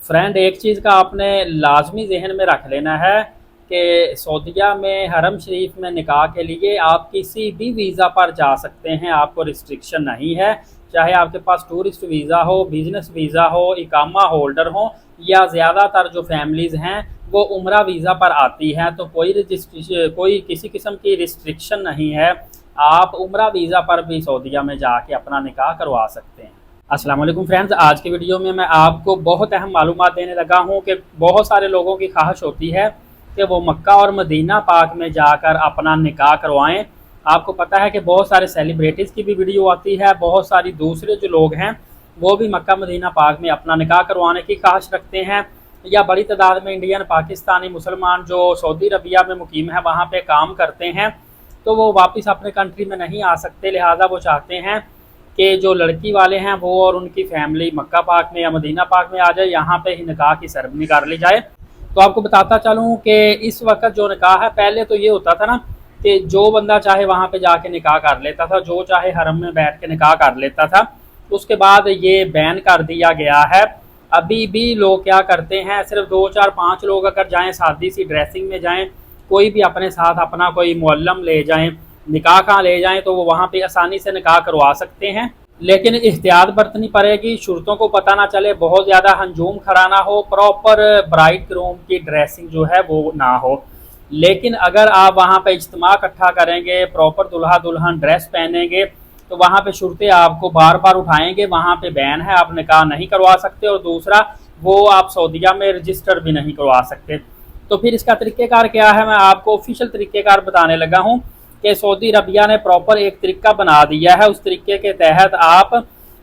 Friend, एक चीज़ का आपने लाजमी जहन में रख लेना है कि सऊदीया में हरम शरीफ में निकाह के लिए आप किसी भी वीज़ा पर जा सकते हैं, आपको रिस्ट्रिक्शन नहीं है। चाहे आपके पास टूरिस्ट वीज़ा हो, बिजनेस वीज़ा हो, इकामा होल्डर हो, या ज़्यादातर जो फैमिलीज़ हैं वो उम्रा वीज़ा पर आती हैं, तो कोई किसी किस्म की रिस्ट्रिक्शन नहीं है। आप उम्रा वीज़ा पर भी सऊदीया में जाके अपना निकाह करवा सकते हैं। अस्सलाम वालेकुम फ्रेंड्स, आज की वीडियो में मैं आपको बहुत अहम मालूमात देने लगा हूं कि बहुत सारे लोगों की ख्वाहिश होती है कि वो मक्का और मदीना पाक में जाकर अपना निकाह करवाएं। आपको पता है कि बहुत सारे सेलिब्रिटीज़ की भी वीडियो आती है, बहुत सारी दूसरे जो लोग हैं वो भी मक्का मदीना पाक में अपना निकाह करवाने की ख्वाहिश रखते हैं, या बड़ी तादाद में इंडियन पाकिस्तानी मुसलमान जो सऊदी अरबिया में मुकीम है वहाँ पर काम करते हैं, तो वो वापस अपने कंट्री में नहीं आ सकते। लिहाजा वो चाहते हैं कि जो लड़की वाले हैं वो और उनकी फैमिली मक्का पाक में या मदीना पाक में आ जाए, यहाँ पे ही निकाह की सेरेमनी कर ली जाए। तो आपको बताता चलूँ कि इस वक्त जो निकाह है, पहले तो ये होता था ना कि जो बंदा चाहे वहाँ पे जाके निकाह कर लेता था, जो चाहे हरम में बैठ के निकाह कर लेता था। उसके बाद ये बैन कर दिया गया है। अभी भी लोग क्या करते हैं, सिर्फ 2 4 5 लोग अगर जाएँ, सादी सी ड्रेसिंग में जाएँ, कोई भी अपने साथ अपना कोई मुअल्लम ले जाएँ, निकाह कहाँ ले जाएं, तो वो वहाँ पे आसानी से निकाह करवा सकते हैं। लेकिन एहतियात बरतनी पड़ेगी, शुरतों को पता ना चले, बहुत ज़्यादा हंजूम खड़ा ना हो, प्रॉपर ब्राइड ग्रूम की ड्रेसिंग जो है वो ना हो। लेकिन अगर आप वहाँ पे इज्तिमा इकट्ठा करेंगे, प्रॉपर दुल्हा दुल्हन ड्रेस पहनेंगे, तो वहाँ पे शुरतें आपको बार बार उठाएंगे। वहाँ पे बैन है, आप निकाह नहीं करवा सकते, और दूसरा वो आप सऊदीया में रजिस्टर भी नहीं करवा सकते। तो फिर इसका तरीक़ेकार क्या है, मैं आपको ऑफिशियल तरीक़ेकार बताने लगा हूँ कि सऊदी अरबिया ने प्रॉपर एक तरीका बना दिया है। उस तरीके के तहत आप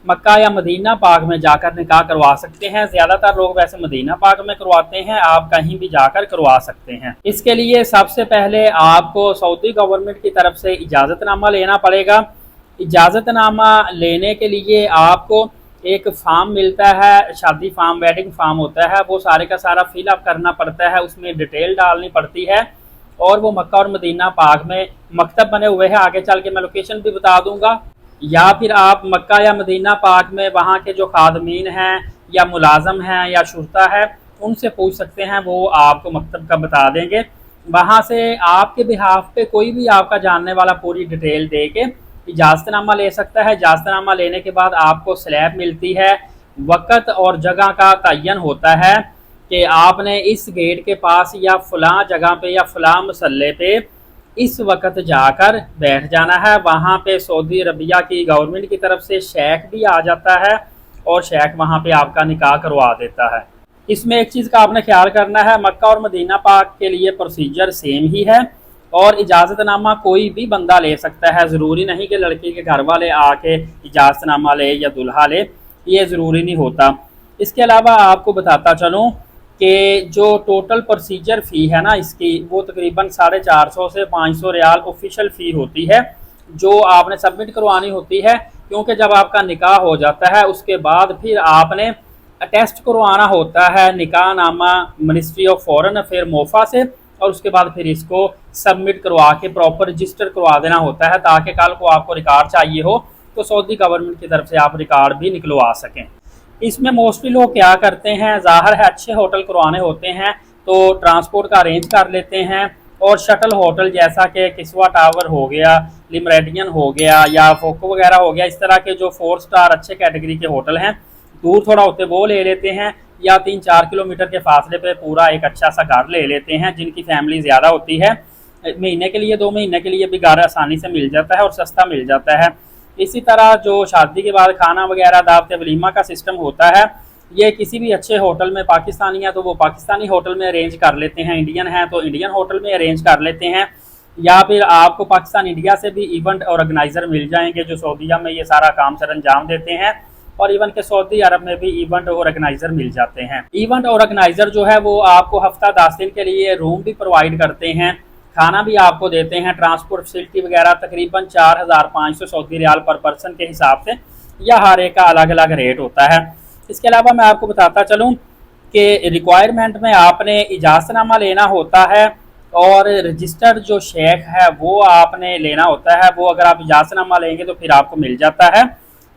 मक्का या मदीना पाक में जाकर निकाह करवा सकते हैं। ज़्यादातर लोग वैसे मदीना पाक में करवाते हैं, आप कहीं भी जाकर करवा सकते हैं। इसके लिए सबसे पहले आपको सऊदी गवर्नमेंट की तरफ से इजाज़तनामा लेना पड़ेगा। इजाज़तनामा लेने के लिए आपको एक फार्म मिलता है, शादी फार्म, वेडिंग फार्म होता है, वो सारे का सारा फिलअप करना पड़ता है, उसमें डिटेल डालनी पड़ती है। और वो मक्का और मदीना पाक में मकतब बने हुए हैं, आगे चल के मैं लोकेशन भी बता दूंगा। या फिर आप मक्का या मदीना पाक में वहाँ के जो खादमीन हैं या मुलाजम हैं या शुरता है, उनसे पूछ सकते हैं, वो आपको मकतब का बता देंगे। वहाँ से आपके बिहाफ पे कोई भी आपका जानने वाला पूरी डिटेल दे के इजाज़तनामा ले सकता है। इजाज़तनामा लेने के बाद आपको स्लैब मिलती है, वक़्त और जगह का तयन होता है कि आपने इस गेट के पास या फ़लाँ जगह पे या फ़लाँ मसल्ले पे इस वक्त जाकर बैठ जाना है। वहाँ पे सऊदी अरबिया की गवर्नमेंट की तरफ से शेख भी आ जाता है और शेख वहाँ पे आपका निकाह करवा देता है। इसमें एक चीज़ का आपने ख्याल करना है, मक्का और मदीना पाक के लिए प्रोसीजर सेम ही है, और इजाज़तनामा कोई भी बंदा ले सकता है। ज़रूरी नहीं कि लड़की के घर वाले आके इजाज़तनामा ले या दुल्हा ले, ये ज़रूरी नहीं होता। इसके अलावा आपको बताता चलूँ कि जो टोटल प्रोसीजर फ़ी है ना इसकी, वो तकरीबन 450 से 500 रियाल ऑफिशियल फ़ी होती है, जो आपने सबमिट करवानी होती है। क्योंकि जब आपका निकाह हो जाता है उसके बाद फिर आपने टेस्ट करवाना होता है, निकाह नामा ministry of foreign affair MOFA से, और उसके बाद फिर इसको सबमिट करवा के प्रॉपर रजिस्टर करवा देना होता है, ताकि कल को आपको रिकॉर्ड चाहिए हो तो सऊदी गवर्नमेंट की तरफ से आप रिकॉर्ड भी निकलवा सकें। इसमें मोस्टली लोग क्या करते हैं, ज़ाहिर है अच्छे होटल करवाने होते हैं तो ट्रांसपोर्ट का अरेंज कर लेते हैं, और शटल होटल जैसा कि किस्वा टावर हो गया, लिमरेडियन हो गया या फोको वगैरह हो गया, इस तरह के जो 4 स्टार अच्छे कैटेगरी के होटल हैं, दूर थोड़ा होते वो ले लेते हैं, या 3 4 किलोमीटर के फासले पे पूरा एक अच्छा सा घर ले लेते हैं। जिनकी फैमिली ज़्यादा होती है, महीने के लिए 2 महीने के लिए भी घर आसानी से मिल जाता है और सस्ता मिल जाता है। इसी तरह जो शादी के बाद खाना वगैरह दावत वलीमा का सिस्टम होता है, ये किसी भी अच्छे होटल में, पाकिस्तानी है तो वो पाकिस्तानी होटल में अरेंज कर लेते हैं, इंडियन है तो इंडियन होटल में अरेंज कर लेते हैं, या फिर आपको पाकिस्तान इंडिया से भी इवेंट ऑर्गेनाइज़र मिल जाएंगे जो सऊदीया में ये सारा काम सर अंजाम देते हैं, और इवन के सऊदी अरब में भी इवेंट ऑर्गेनाइज़र मिल जाते हैं। इवेंट ऑर्गेनाइज़र जो है वो आपको हफ्ता 10 दिन के लिए रूम भी प्रोवाइड करते हैं, खाना भी आपको देते हैं, ट्रांसपोर्ट फैसिलिटी वगैरह तकरीबन 4500 सऊदी रियाल पर पर्सन के हिसाब से, या हर एक का अलग अलग रेट होता है। इसके अलावा मैं आपको बताता चलूँ कि रिक्वायरमेंट में आपने इजाज़तनामा लेना होता है, और रजिस्टर्ड जो शेख है वो आपने लेना होता है। वो अगर आप इजाज़तनामा लेंगे तो फिर आपको मिल जाता है।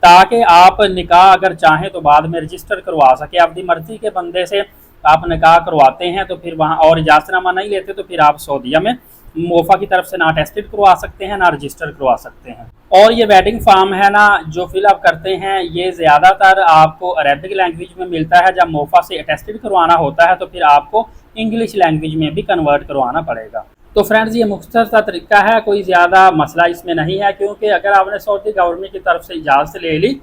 ताकि आप निकाह अगर चाहें तो बाद में रजिस्टर करवा सके। अपनी मर्जी के बंदे से आप निकाह करवाते हैं तो फिर वहाँ और इजाज़तनामा नहीं लेते तो फिर आप सऊदीया में मोफा की तरफ से ना टेस्टेड करवा सकते हैं ना रजिस्टर करवा सकते हैं। और ये वेडिंग फॉर्म है ना जो फिलअप करते हैं ये ज़्यादातर आपको अरेबिक लैंग्वेज में मिलता है। जब मोफा से अटेस्टेड करवाना होता है तो फिर आपको इंग्लिश लैंग्वेज में भी कन्वर्ट करवाना पड़ेगा। तो फ्रेंड्स ये मुख्तसर सा तरीका है, कोई ज़्यादा मसला इसमें नहीं है, क्योंकि अगर आपने सऊदी गवर्नमेंट की तरफ से इजाज़त ले ली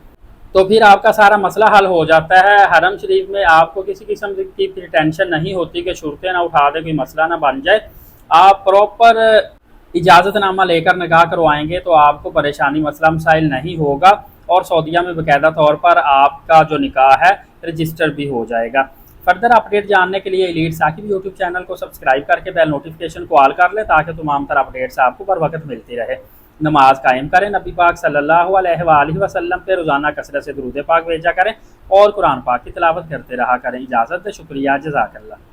तो फिर आपका सारा मसला हल हो जाता है। हरम शरीफ में आपको किसी किस्म की फिर टेंशन नहीं होती कि शूरतें ना उठा दे, कोई मसला ना बन जाए। आप प्रॉपर इजाज़तनामा लेकर निकाह करवाएंगे तो आपको परेशानी मसला मसाइल नहीं होगा और सऊदीया में बाकायदा तौर पर आपका जो निकाह है रजिस्टर भी हो जाएगा। फर्दर अपडेट जानने के लिए एलीट साकिब यूट्यूब चैनल को सब्सक्राइब करके बेल नोटिफिकेशन को ऑल कर लें ताकि तमाम तरह अपडेट्स आपको बर वक्त मिलती रहे। नमाज कायम करें, नबी पाक सल्लल्लाहु अलैहि वसल्लम पे रोज़ाना कसरत से दुरूद पाक भेजा करें और कुरान पाक की तिलावत करते रहा करें। इजाज़त, शुक्रिया, जज़ाकल्लाह।